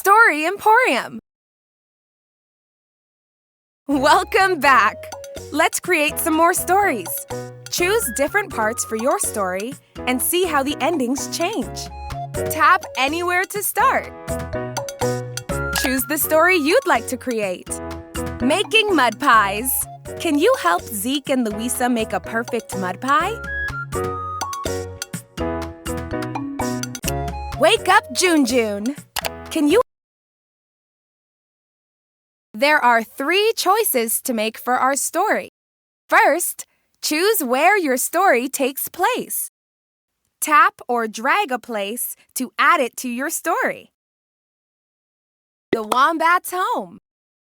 Story Emporium. Welcome back. Let's create some more stories. Choose different parts for your story and see how the endings change. Tap anywhere to start. Choose the story you'd like to create. Making mud pies. Can you help Zeke and Louisa make a perfect mud pie? Wake up, June. Can you? There are 3 choices to make for our story. First, choose where your story takes place. Tap or drag a place to add it to your story. The Wombats' home.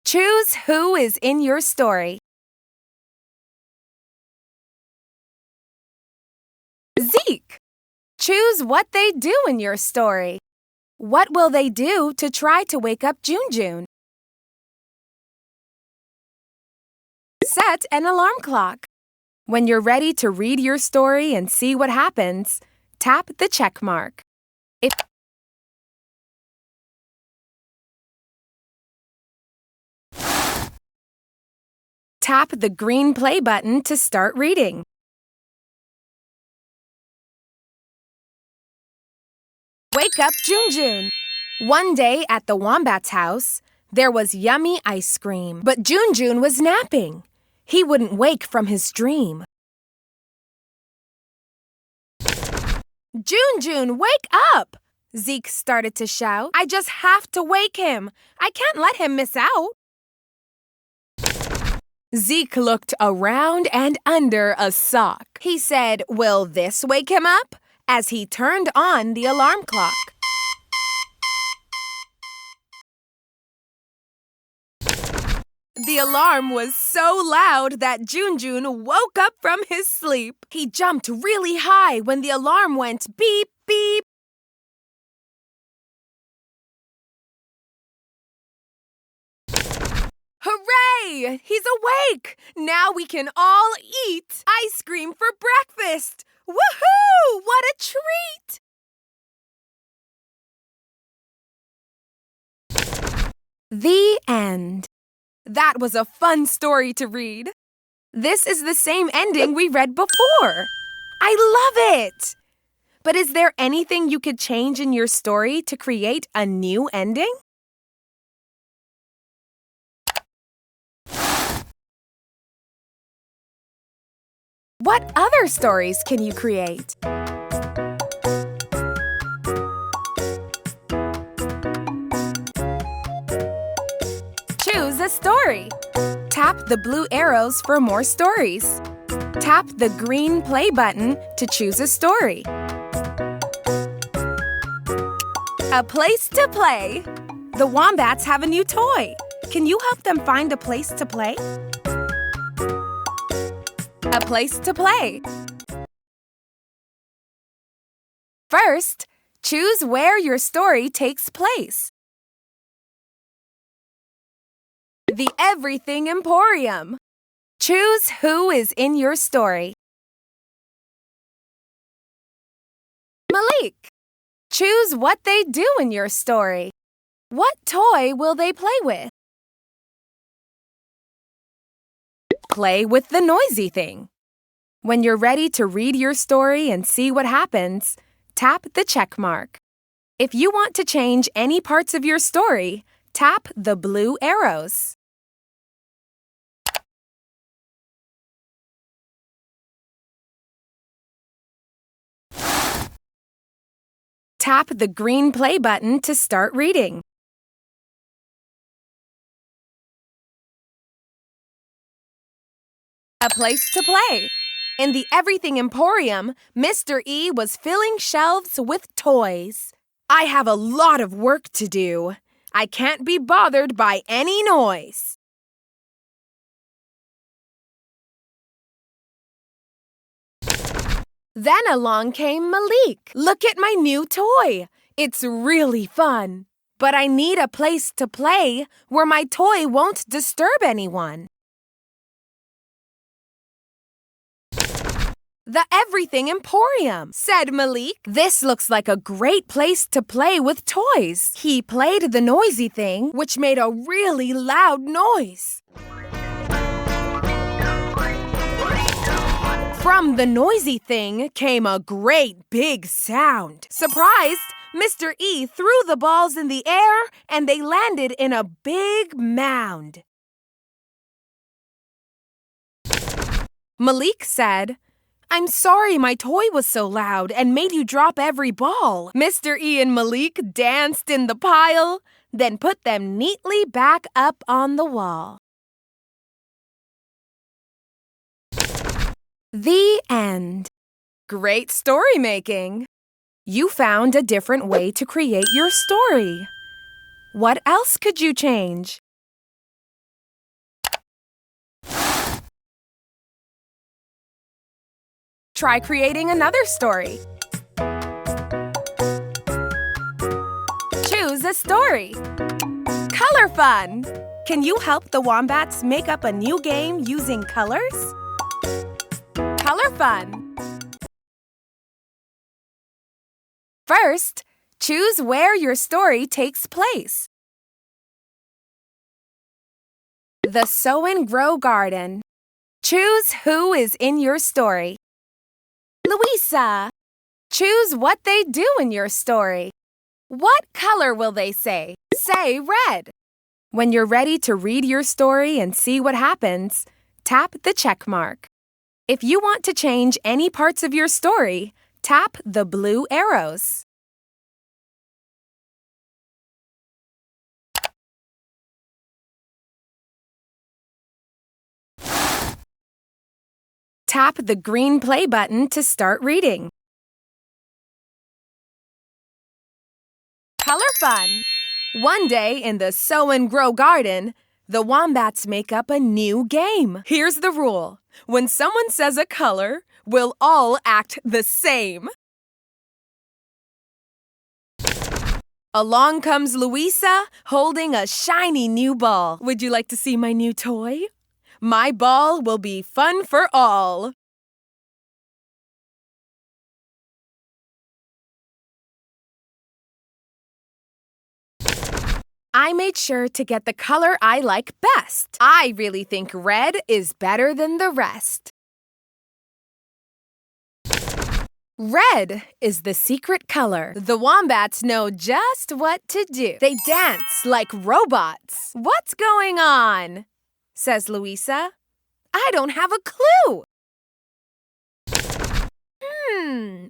Choose who is in your story. Zeke. Choose what they do in your story. What will they do to try to wake up June? Set an alarm clock. When you're ready to read your story and see what happens, tap the check mark. Tap the green play button to start reading. Wake up, June. One day at the Wombats' house, there was yummy ice cream, but June was napping. He wouldn't wake from his dream. June, wake up! Zeke started to shout. I just have to wake him. I can't let him miss out. Zeke looked around and under a sock. He said, will this wake him up? As he turned on the alarm clock. The alarm was so loud that June woke up from his sleep. He jumped really high when the alarm went beep, beep. Hooray! He's awake! Now we can all eat ice cream for breakfast! Woohoo! What a treat! The end. That was a fun story to read. This is the same ending we read before. I love it! But is there anything you could change in your story to create a new ending? What other stories can you create? Choose a story. Tap the blue arrows for more stories. Tap the green play button to choose a story. A place to play. The Wombats have a new toy. Can you help them find a place to play? A place to play. First, choose where your story takes place. The Everything Emporium. Choose who is in your story. Malik. Choose what they do in your story. What toy will they play with? Play with the noisy thing. When you're ready to read your story and see what happens, tap the check mark. If you want to change any parts of your story, tap the blue arrows. Tap the green play button to start reading. A place to play. In the Everything Emporium, Mr. E was filling shelves with toys. I have a lot of work to do. I can't be bothered by any noise. Then along came Malik. Look at my new toy. It's really fun. But I need a place to play where my toy won't disturb anyone. The Everything Emporium, said Malik. This looks like a great place to play with toys. He played the noisy thing, which made a really loud noise. From the noisy thing came a great big sound. Surprised, Mr. E threw the balls in the air and they landed in a big mound. Malik said, "I'm sorry my toy was so loud and made you drop every ball." Mr. E and Malik danced in the pile, then put them neatly back up on the wall. The end. Great story making. You found a different way to create your story. What else could you change? Try creating another story. Choose a story. Color fun. Can you help the Wombats make up a new game using colors? Color fun. First, choose where your story takes place. The Sow and Grow Garden. Choose who is in your story. Louisa. Choose what they do in your story. What color will they say? Say red. When you're ready to read your story and see what happens, tap the check mark. If you want to change any parts of your story, tap the blue arrows. Tap the green play button to start reading. Color fun. One day in the Sow and Grow Garden, the Wombats make up a new game. Here's the rule. When someone says a color, we'll all act the same. Along comes Louisa, holding a shiny new ball. Would you like to see my new toy? My ball will be fun for all. I made sure to get the color I like best. I really think red is better than the rest. Red is the secret color. The Wombats know just what to do. They dance like robots. What's going on? Says Louisa. I don't have a clue.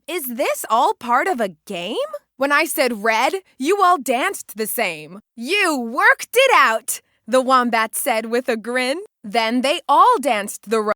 Is this all part of a game? When I said red, you all danced the same. You worked it out, the Wombat said with a grin. Then they all danced the